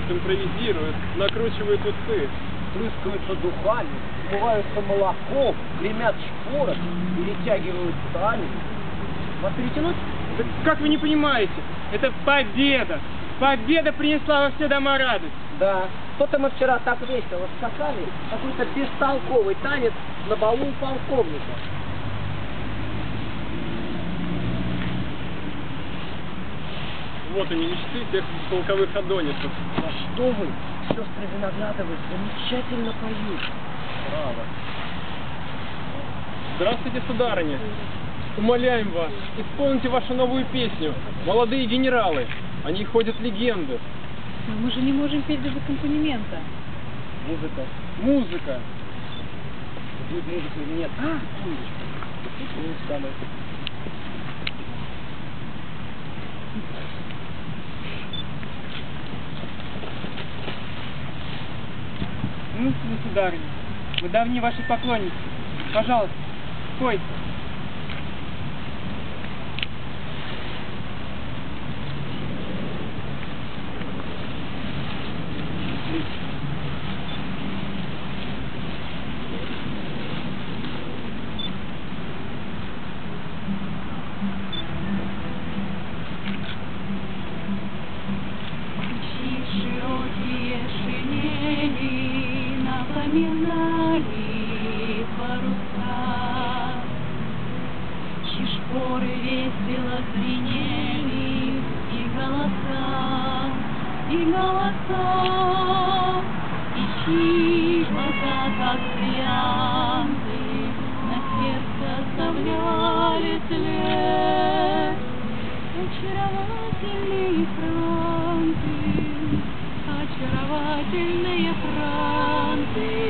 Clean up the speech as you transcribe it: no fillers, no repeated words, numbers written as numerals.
играют, импровизируют, накручивают усы. Прыскаются духами, смываются молоком, гремят шпоры, перетягивают стали. Вас перетянуть? Да как вы не понимаете? Это победа! Победа принесла во все дома радость! Да. Что-то мы вчера так весело скакали, какой-то бестолковый танец на балу у полковника. Вот они, мечты тех полковых адонисов. Да что вы, сестры Виноградовы замечательно поют. Право. Здравствуйте, сударыня. Умоляем вас, исполните вашу новую песню «Молодые генералы». О ней ходят легенды. Но мы же не можем петь без аккомпанемента. Музыка. Музыка. Будет музыка или нет? Секундочку. Ну, самое. Ну, сударыня, мы давние ваши поклонники. Пожалуйста, спойте. Широкие шинели напоминали паруса, чьи шпоры весело звенели, и голоса, и чьи глаза, как бриллианты, на сердце оставляли след. Очаровательные франты, очаровательные франты.